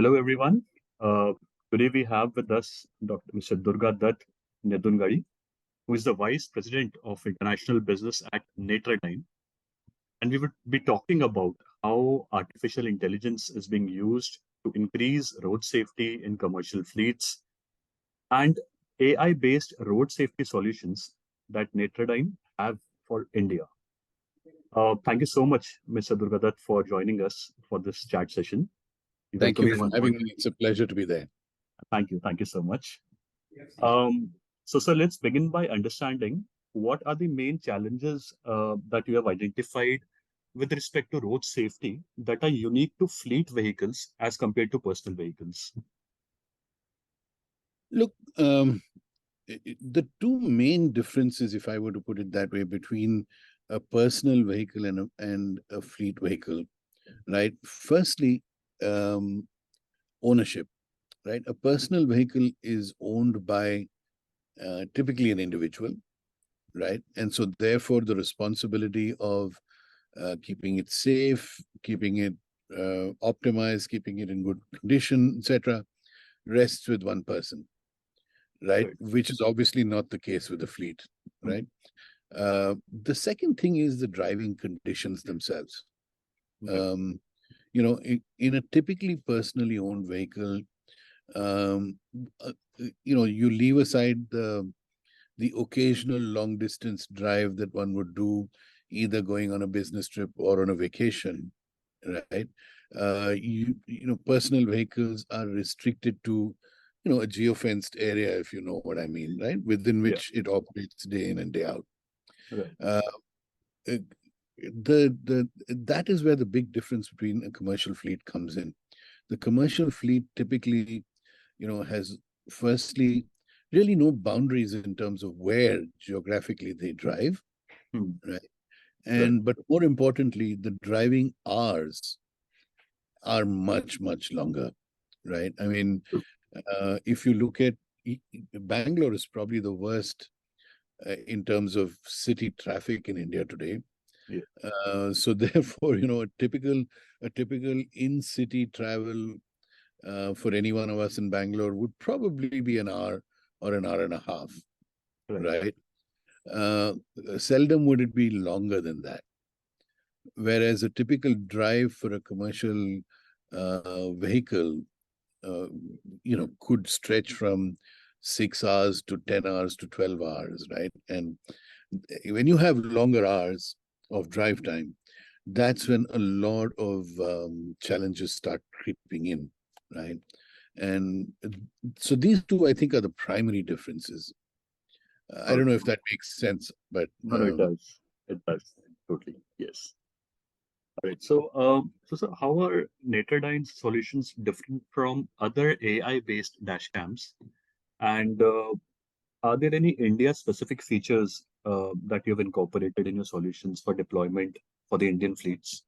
Hello, everyone. Uh, Today we have with us Dr. Mr. Durgadutt Nedungadi, who is the Vice President of International Business at Netradyne. And we would be talking about how artificial intelligence is being used to increase road safety in commercial fleets and AI-based road safety solutions that Netradyne have for India. Thank you so much, Mr. Durgadutt, for joining us for this chat session. We Thank you welcome you for on having board. me. It's a pleasure to be there. Thank you. Thank you so much. So let's begin by understanding what are the main challenges that you have identified with respect to road safety that are unique to fleet vehicles as compared to personal vehicles. Look, the two main differences, if I were to put it that way, between a personal vehicle and a fleet vehicle, right? Firstly, ownership, right? A personal vehicle is owned by typically an individual, right? And so therefore the responsibility of keeping it safe, keeping it optimized, keeping it in good condition, etc., rests with one person, right? Which is obviously not the case with the fleet, right? The second thing is the driving conditions themselves. In a typically personally owned vehicle, you leave aside the occasional long distance drive that one would do, either going on a business trip or on a vacation, right? Personal vehicles are restricted to, a geofenced area, if you know what I mean, right? Within which it operates day in and day out. That is where the big difference between a commercial fleet comes in. The commercial fleet typically, has firstly really no boundaries in terms of where geographically they drive, right? But more importantly, the driving hours are much, much longer, right? I mean, if you look at Bangalore is probably the worst in terms of city traffic in India today. So therefore, a typical in-city travel for any one of us in Bangalore would probably be an hour or an hour and a half, right? Seldom would it be longer than that. Whereas a typical drive for a commercial vehicle, could stretch from 6 hours to 10 hours to 12 hours, right? And when you have longer hours of drive time, that's when a lot of challenges start creeping in, right? And so these two, I think, are the primary differences. I don't know if that makes sense, but No, it does. It does totally. Yes. All right. So, how are Netradyne's solutions different from other AI-based dashcams? And are there any India-specific features that you have incorporated in your solutions for deployment for the Indian fleets?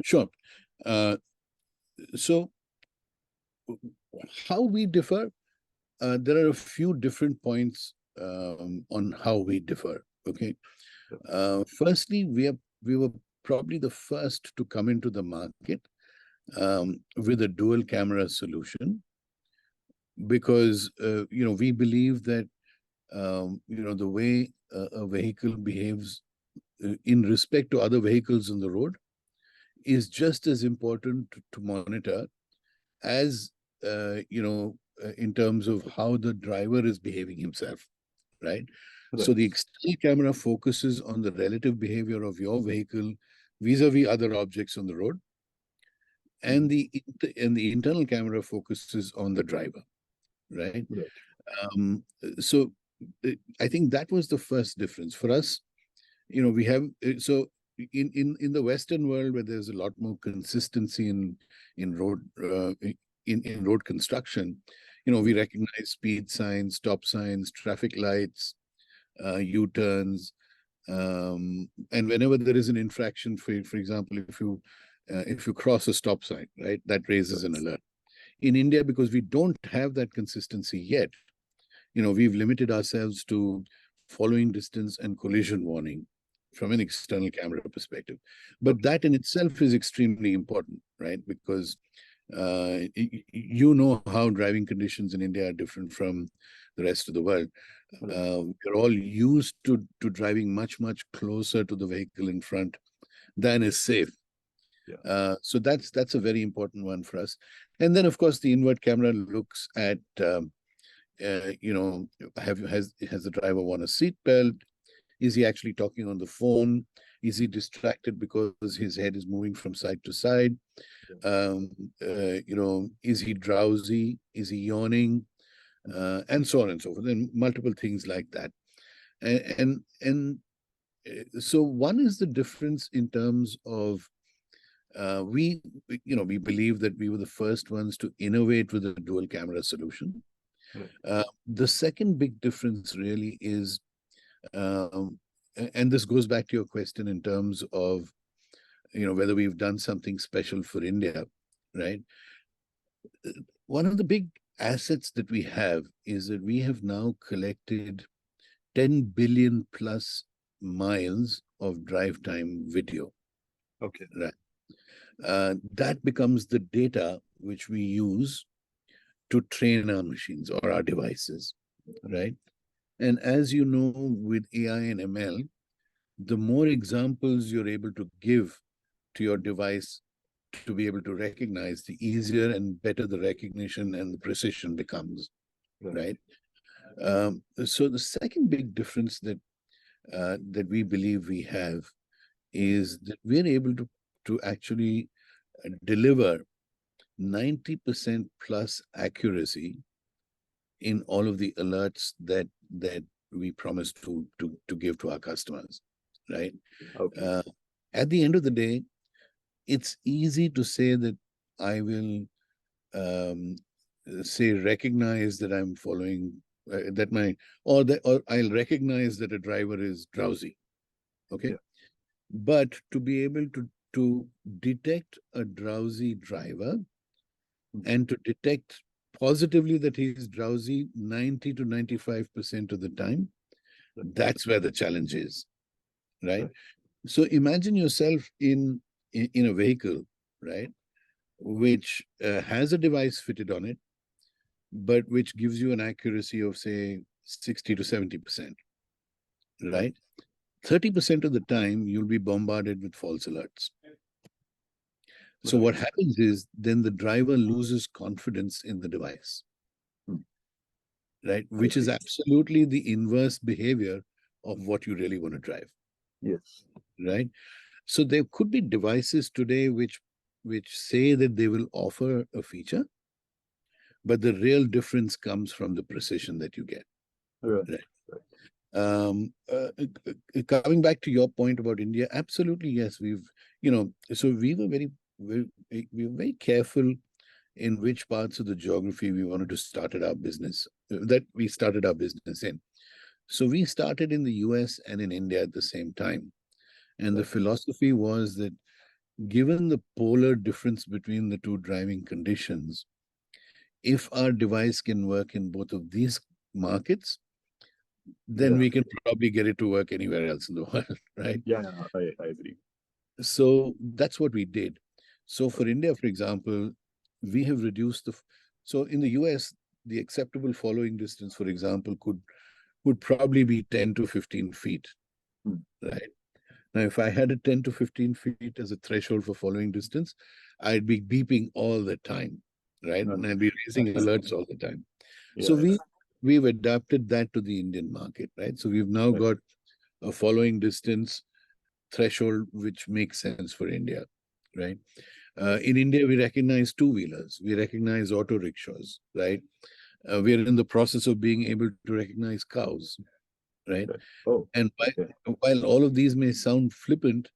Sure. So how we differ, there are a few different points on how we differ, okay? Firstly, we were probably the first to come into the market with a dual camera solution, because we believe that the way a vehicle behaves in respect to other vehicles on the road is just as important to monitor as in terms of how the driver is behaving himself, right? So the external camera focuses on the relative behavior of your vehicle vis-a-vis other objects on the road, and the internal camera focuses on the driver, right? So I think that was the first difference for us. We have so in the Western world, where there's a lot more consistency in road in road construction, we recognize speed signs, stop signs, traffic lights, U-turns, and whenever there is an infraction, for example, if you cross a stop sign, right, that raises an alert. In India, because we don't have that consistency yet, we've limited ourselves to following distance and collision warning from an external camera perspective. But that in itself is extremely important, right? Because You know how driving conditions in India are different from the rest of the world. We're all used to driving much closer to the vehicle in front than is safe. So that's a very important one for us. And then, of course, the inward camera looks at, you know, has the driver worn a seatbelt? Is he actually talking on the phone? Is he distracted because his head is moving from side to side? You know, is he drowsy? Is he yawning? And so on and so forth, and multiple things like that. And so one is the difference in terms of we believe that we were the first ones to innovate with a dual camera solution. The second big difference really is, and this goes back to your question in terms of, you know, whether we've done something special for India, right? One of the big assets that we have is that we have now collected 10 billion plus miles of drive time video. Okay. Right. That becomes the data which we use to train our machines or our devices, right? And as you know, with AI and ML, the more examples you're able to give to your device to be able to recognize, the easier and better the recognition and the precision becomes, right? So the second big difference that that we believe we have is that we're able to actually deliver 90% plus accuracy in all of the alerts that we promise to give to our customers, right? Okay. At the end of the day, it's easy to say that I will say recognize that I'm following that my or I'll recognize that a driver is drowsy, okay? But to be able to detect a drowsy driver and to detect positively that he's drowsy 90 to 95% of the time, that's where the challenge is, right? So imagine yourself in a vehicle, right, which has a device fitted on it, but which gives you an accuracy of, say, 60 to 70%, right? 30% of the time, you'll be bombarded with false alerts. So what happens is then the driver loses confidence in the device, right? Which is absolutely the inverse behavior of what you really want to drive. Yes. Right? So there could be devices today which say that they will offer a feature, but the real difference comes from the precision that you get. Right. Coming back to your point about India, absolutely, yes. So we were very careful in which parts of the geography we wanted to start our business, in. So we started in the US and in India at the same time. And the philosophy was that given the polar difference between the two driving conditions, if our device can work in both of these markets, then we can probably get it to work anywhere else in the world, right? Yeah, I agree. So that's what we did. So for India, for example, we have reduced so in the US, the acceptable following distance, for example, would probably be 10 to 15 feet, right? Now, if I had a 10 to 15 feet as a threshold for following distance, I'd be beeping all the time, right? And I'd be raising alerts all the time. So we've adapted that to the Indian market, right? So we've now got a following distance threshold which makes sense for India, right? In India, we recognize two-wheelers, we recognize auto rickshaws, right? We are in the process of being able to recognize cows, right? And while all of these may sound flippant,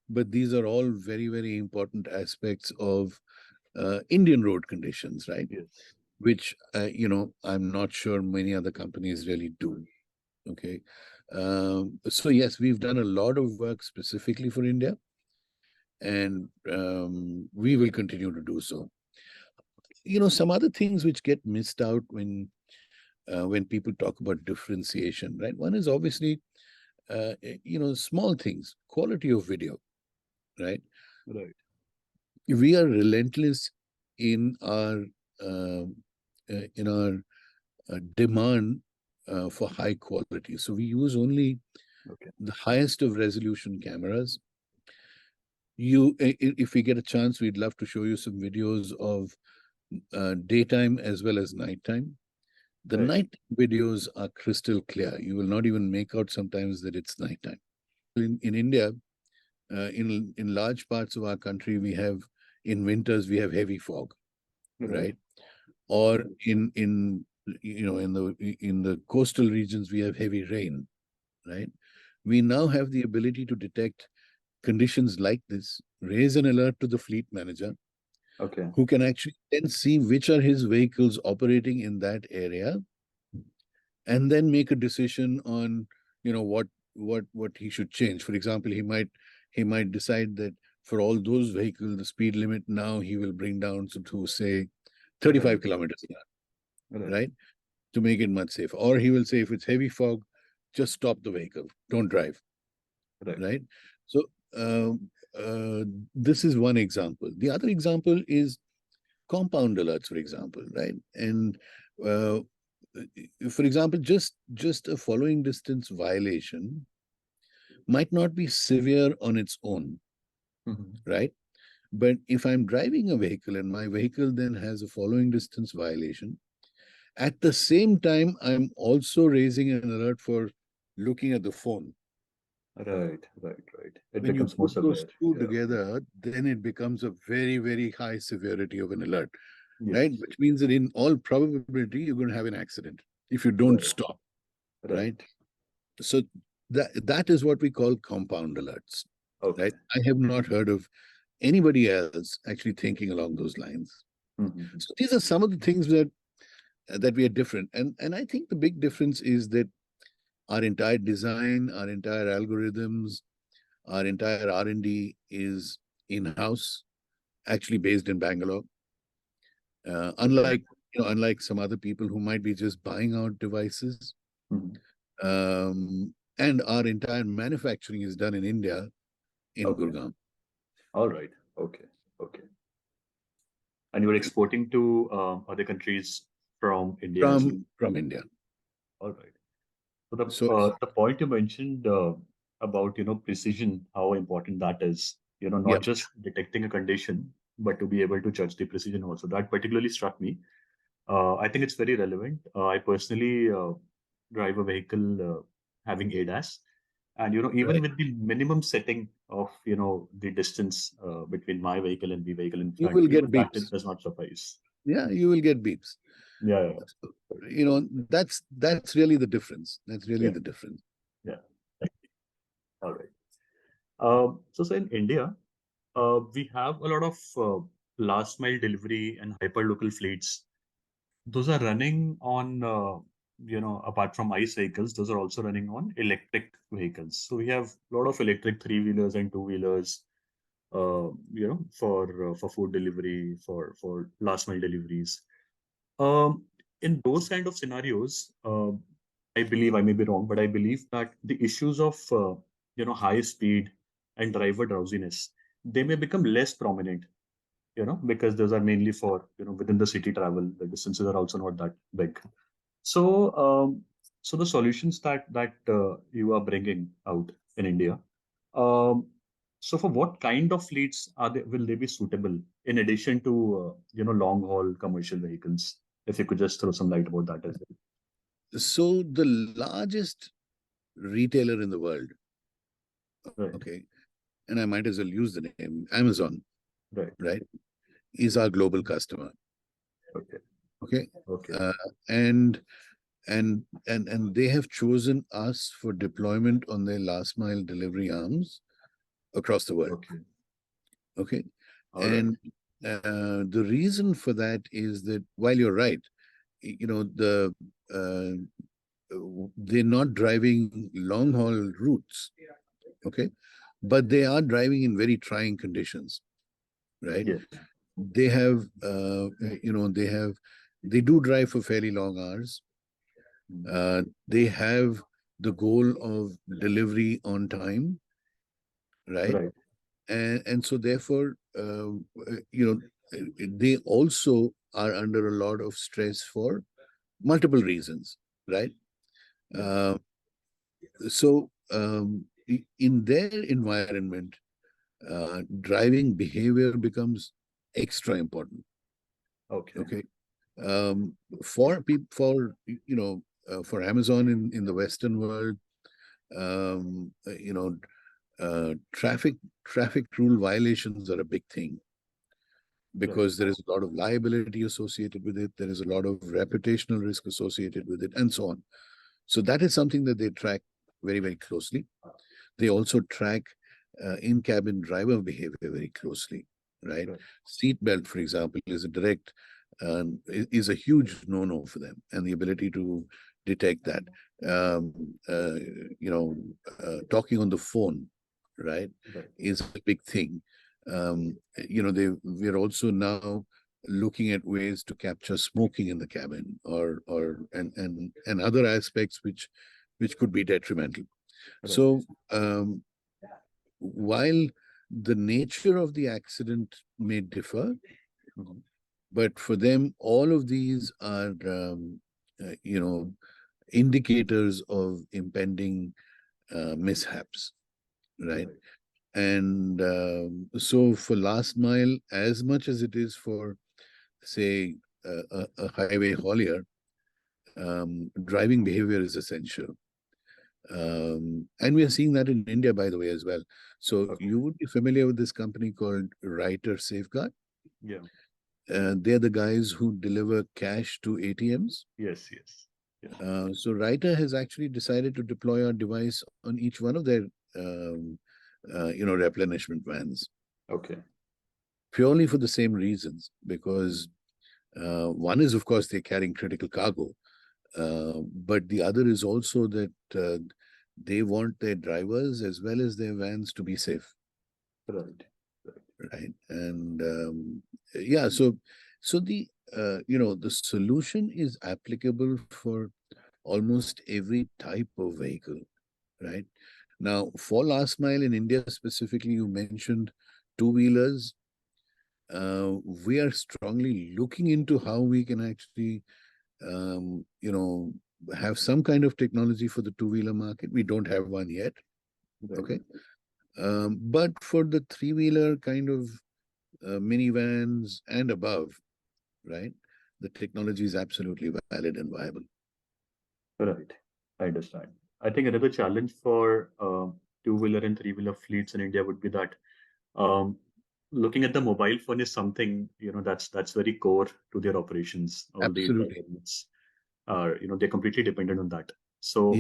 but these are all very, very important aspects of Indian road conditions, right? Which, I'm not sure many other companies really do. Okay. So yes, we've done a lot of work specifically for India, and we will continue to do so. Some other things which get missed out when people talk about differentiation, right? One is obviously, small things, quality of video, right? We are relentless in our demand for high quality. So we use only the highest of resolution cameras. If we get a chance, we'd love to show you some videos of daytime as well as nighttime. The night videos are crystal clear. You will not even make out sometimes that it's nighttime. In India, in large parts of our country, in winters we have heavy fog, right? Or in the coastal regions we have heavy rain, right? We now have the ability to detect conditions like this, raise an alert to the fleet manager, who can actually then see which are his vehicles operating in that area, and then make a decision on what he should change. For example, he might decide that for all those vehicles, the speed limit now he will bring down to say 35 kilometers an hour, right? To make it much safer. Or he will say, if it's heavy fog, just stop the vehicle, don't drive, right? So this is one example. The other example is compound alerts, for example, right? And for example, just a following distance violation might not be severe on its own, right? But if I'm driving a vehicle and my vehicle then has a following distance violation, at the same time, I'm also raising an alert for looking at the phone. Right. It When you becomes more put those severe. two together, then it becomes a very, very high severity of an alert, right? Which means that in all probability, you're going to have an accident if you don't stop, right? So that is what we call compound alerts, right? I have not heard of anybody else actually thinking along those lines. So these are some of the things that we are different. And I think the big difference is that our entire design, our entire algorithms, our entire R&D is in-house, actually based in Bangalore. Unlike some other people who might be just buying out devices. And our entire manufacturing is done in India, in Gurgaon. All right. Okay. And you were exporting to other countries from India as well? From India. All right. So the point you mentioned about precision, how important that is. Not just detecting a condition, but to be able to judge the precision also. That particularly struck me. I think it's very relevant. I personally drive a vehicle having ADAS, and even with the minimum setting of the distance between my vehicle and the vehicle in front, you will get that beeps. it does not suffice. Yeah, you will get beeps. Yeah. That's really the difference. That's really the difference. Yeah. All right. So in India, we have a lot of last mile delivery and hyperlocal fleets. Those are running on, apart from ICE vehicles, those are also running on electric vehicles. So we have a lot of electric three-wheelers and two-wheelers, for food delivery, for last mile deliveries. In those kind of scenarios, I believe, I may be wrong, but I believe that the issues of high speed and driver drowsiness, they may become less prominent, because those are mainly for within the city travel. The distances are also not that big. So the solutions that you are bringing out in India. So for what kind of fleets will they be suitable in addition to long haul commercial vehicles? If you could just throw some light about that as well. So the largest retailer in the world, okay, and I might as well use the name Amazon, right, is our global customer. Okay. And they have chosen us for deployment on their last mile delivery arms across the world. Okay. And the reason for that is that while you're right, they're not driving long haul routes, okay, but they are driving in very trying conditions, right? They have they do drive for fairly long hours. They have the goal of delivery on time, right? And so therefore, they also are under a lot of stress for multiple reasons, right? So in their environment, driving behavior becomes extra important. Okay. For people, for Amazon in the Western world, traffic rule violations are a big thing, because there is a lot of liability associated with it. There is a lot of reputational risk associated with it, and so on. So that is something that they track very, very closely. They also track in-cabin driver behavior very closely, right? Seatbelt, for example, is a huge no-no for them, and the ability to detect that. Talking on the phone, right, is a big thing. We're also now looking at ways to capture smoking in the cabin, and other aspects which could be detrimental. So while the nature of the accident may differ, but for them, all of these are indicators of impending mishaps, right? And so for last mile, as much as it is for, say, a highway haulier, driving behavior is essential. And we are seeing that in India, by the way, as well. So you would be familiar with this company called Ryder Safeguard. Yeah. They're the guys who deliver cash to ATMs. Yes. So Ryder has actually decided to deploy our device on each one of their replenishment vans. Okay. Purely for the same reasons, because one is, of course, they're carrying critical cargo, but the other is also that they want their drivers as well as their vans to be safe. Right. And so the the solution is applicable for almost every type of vehicle, right? Now, for last mile in India specifically, you mentioned two-wheelers. We are strongly looking into how we can actually, have some kind of technology for the two-wheeler market. We don't have one yet. Okay. But for the three-wheeler kind of minivans and above, right, the technology is absolutely valid and viable. Right. I understand. I think another challenge for two-wheeler and three-wheeler fleets in India would be that looking at the mobile phone is something, that's very core to their operations. All the Absolutely. units are, they're completely dependent on that. So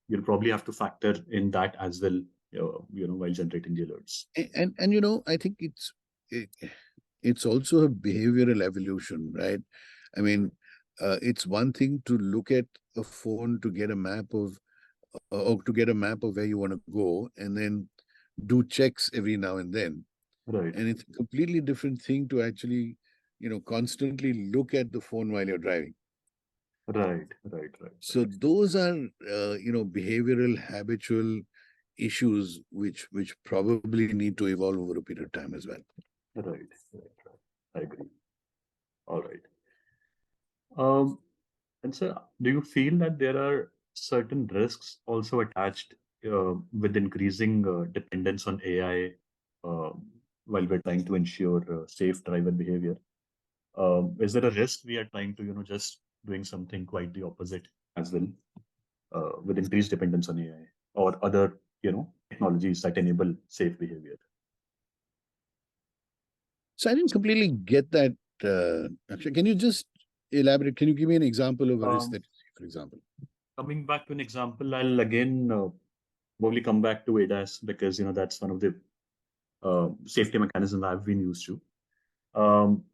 you'll probably have to factor in that as well, while generating the alerts. And I think it's also a behavioral evolution, right? I mean, it's one thing to look at a phone to get a map of where you want to go, and then do checks every now and then. Right. And it's a completely different thing to actually, constantly look at the phone while you're driving. Right. So those are, behavioral, habitual issues which probably need to evolve over a period of time as well. Right. I agree. All right. And so, do you feel that there are certain risks also attached with increasing dependence on AI while we're trying to ensure safe driver behavior? Is there a risk we are trying to, just doing something quite the opposite as well with increased dependence on AI or other, technologies that enable safe behavior? So I didn't completely get that. Actually, can you just elaborate? Can you give me an example of a risk that you see, for example? Coming back to an example, I'll again probably come back to ADAS because that's one of the safety mechanisms I've been used to.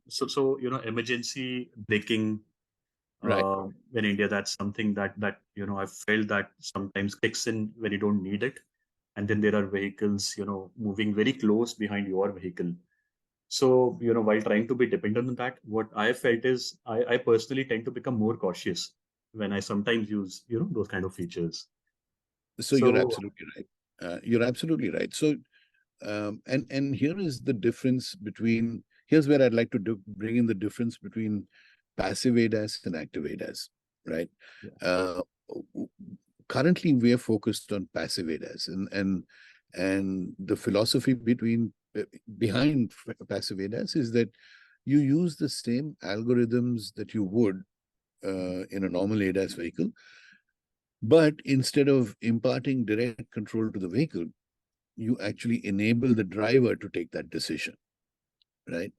So emergency braking in India, that's something that I've felt that sometimes kicks in when you don't need it, and then there are vehicles moving very close behind your vehicle. So while trying to be dependent on that, what I felt is I personally tend to become more cautious when I sometimes use those kind of features. So you're absolutely right. You're absolutely right. So and here is the difference between here's where I'd like to bring in the difference between passive ADAS and active ADAS, right? Yeah. Currently, we are focused on passive ADAS, and the philosophy behind passive ADAS is that you use the same algorithms that you would in a normal ADAS vehicle, but instead of imparting direct control to the vehicle, you actually enable the driver to take that decision, right?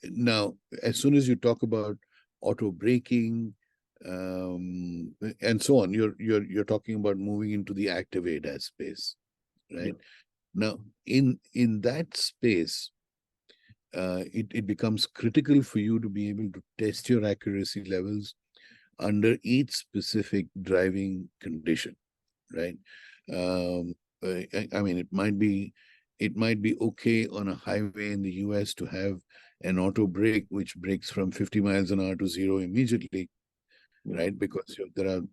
Now, as soon as you talk about auto braking and so on, you're talking about moving into the active ADAS space, right? Now, in that space, it becomes critical for you to be able to test your accuracy levels under each specific driving condition, right? I mean, it might be okay on a highway in the US to have an auto brake which brakes from 50 miles an hour to 0 immediately, right? Because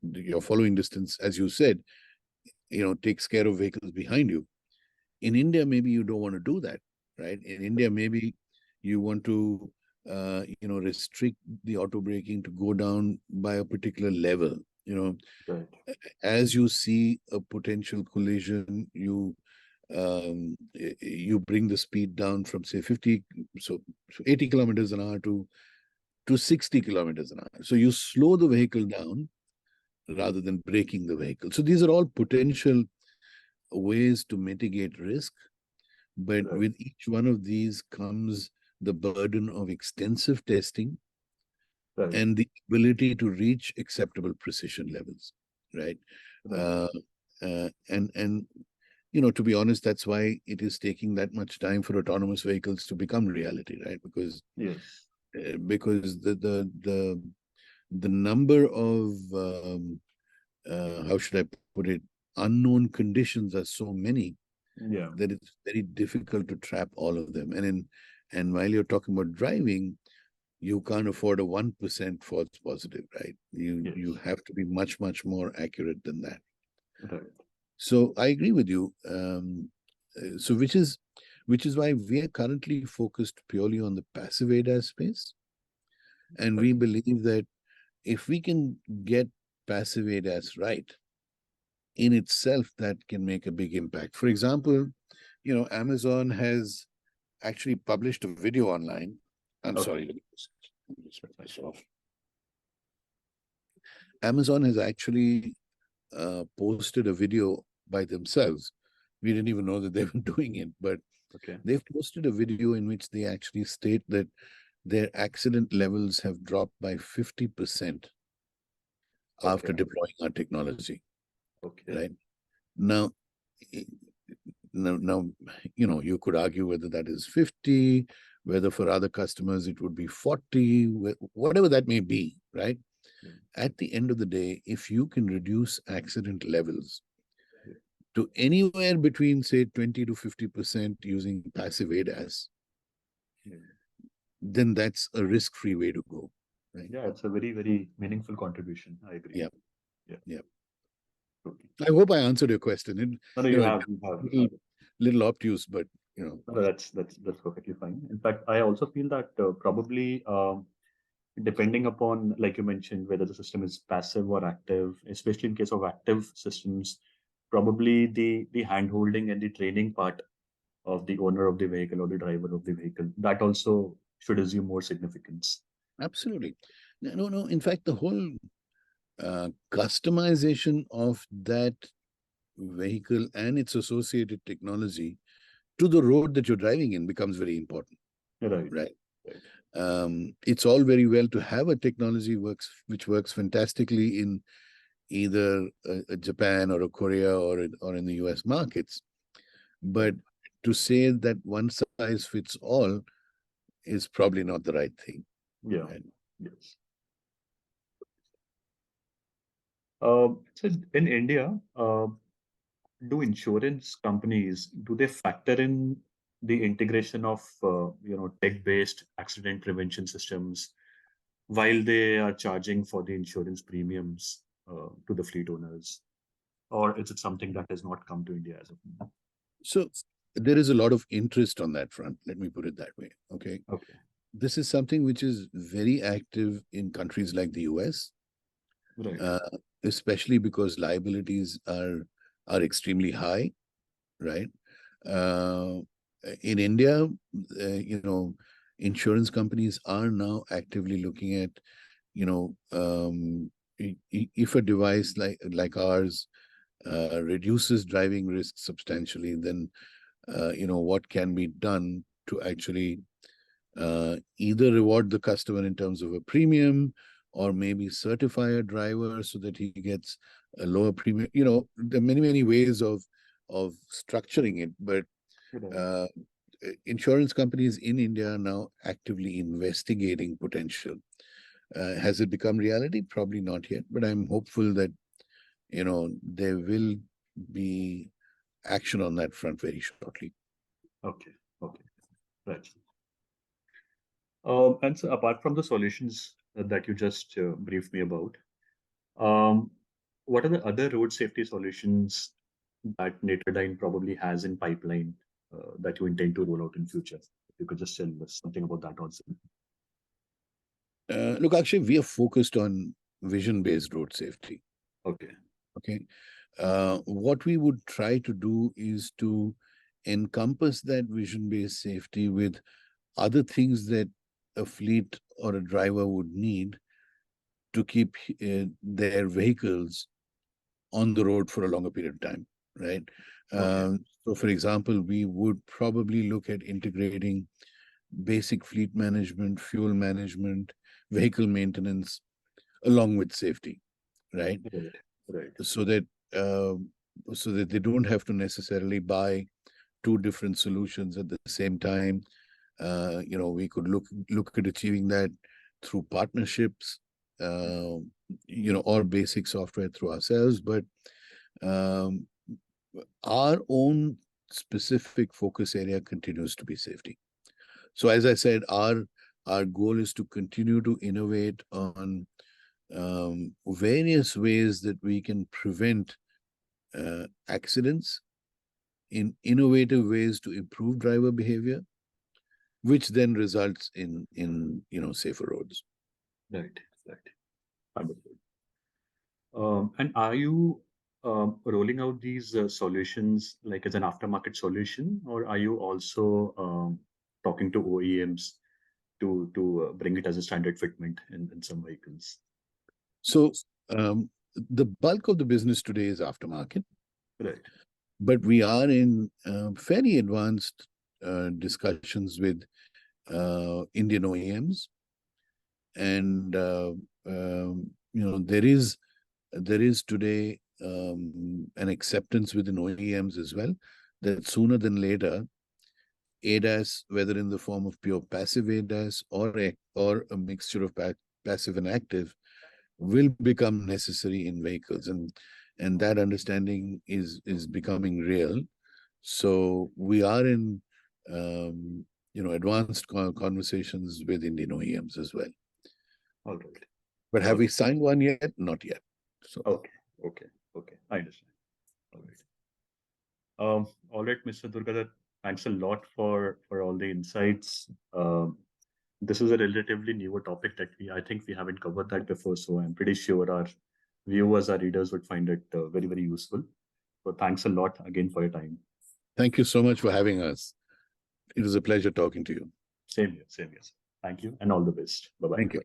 your following distance, as you said, takes care of vehicles behind you. In India, maybe you don't want to do that, right? In India, maybe you want to restrict the auto braking to go down by a particular level. Right. As you see a potential collision, you bring the speed down from, say, 80 kilometers an hour to 60 kilometers an hour. So you slow the vehicle down rather than braking the vehicle. So these are all potential ways to mitigate risk. But with each one of these comes the burden of extensive testing and the ability to reach acceptable precision levels, right? And to be honest, that's why it is taking that much time for autonomous vehicles to become reality, right? Because the number of how should I put it, unknown conditions are so many that it's very difficult to trap all of them. And while you're talking about driving, you can't afford a 1% false positive, right? You have to be much more accurate than that. Right. So I agree with you. So which is why we are currently focused purely on the passive ADAS space, and we believe that if we can get passive ADAS right, in itself, that can make a big impact. For example, Amazon has actually published a video online. I'm sorry, let me just myself. Amazon has actually posted a video by themselves. We didn't even know that they were doing it, but they've posted a video in which they actually state that their accident levels have dropped by 50% after deploying our technology. Right? Now, you could argue whether that is 50, whether for other customers it would be 40, whatever that may be, right? At the end of the day, if you can reduce accident levels to anywhere between, say, 20 to 50% using passive ADAS, then that's a risk-free way to go. Right? Yeah, it's a very, very meaningful contribution. I agree. Yeah. I hope I answered your question. No, you have. Little obtuse, but No, that's perfectly fine. In fact, I also feel that probably depending upon, like you mentioned, whether the system is passive or active, especially in case of active systems, probably the hand-holding and the training part of the owner of the vehicle or the driver of the vehicle, that also should assume more significance. Absolutely. No. In fact, the whole customization of that vehicle and its associated technology to the road that you're driving in becomes very important. Right. It's all very well to have a technology which works fantastically in either Japan or a Korea or in the US markets, but to say that one size fits all is probably not the right thing. Yes. So in India, do insurance companies, do they factor in the integration of tech-based accident prevention systems while they are charging for the insurance premiums to the fleet owners, or is it something that has not come to India as of now? So there is a lot of interest on that front. Let me put it that way. Okay. Okay. This is something which is very active in countries like the US, Right. especially because liabilities are extremely high, right? In India, insurance companies are now actively looking at, if a device like ours reduces driving risk substantially, then what can be done to actually either reward the customer in terms of a premium, or maybe certify a driver so that he gets a lower premium. There are many ways of structuring it, but Right. insurance companies in India are now actively investigating potential. Has it become reality? Probably not yet, but I'm hopeful that there will be action on that front very shortly. Okay. Okay. Right. And so apart from the solutions that you just briefed me about, um, what are the other road safety solutions that Netradyne probably has in pipeline that you intend to roll out in future? If you could just tell us something about that also. Look, actually, we are focused on vision-based road safety. Okay. Okay. What we would try to do is to encompass that vision-based safety with other things that a fleet or a driver would need to keep their vehicles on the road for a longer period of time, right? Okay. So, for example, we would probably look at integrating basic fleet management, fuel management, vehicle maintenance, along with safety, right? Right. Right. So that they don't have to necessarily buy two different solutions at the same time. We could look at achieving that through partnerships, or basic software through ourselves. But um, our own specific focus area continues to be safety. So, as I said, our goal is to continue to innovate on various ways that we can prevent accidents, in innovative ways to improve driver behavior, which then results in safer roads. Right. Right. Understood. And are you rolling out these solutions like as an aftermarket solution, or are you also talking to OEMs to bring it as a standard fitment in some vehicles? So the bulk of the business today is aftermarket, Right. but we are in fairly advanced discussions with Indian OEMs, and there is today an acceptance within OEMs as well that sooner than later, ADAS, whether in the form of pure passive ADAS or a mixture of passive and active, will become necessary in vehicles, and that understanding is becoming real. So we are in advanced conversations with Indian OEMs as well. All right. But have we Okay. signed one yet? Not yet. So Okay. Okay. Okay. I understand. All right. All right, Mr. Durgadutt, thanks a lot for all the insights. This is a relatively newer topic that I think we haven't covered that before, so I'm pretty sure our viewers, our readers would find it very, very useful. So thanks a lot again for your time. thank you so much for having us. It was a pleasure talking to you. Same here, same here. Thank you and all the best. Bye-bye. Thank you.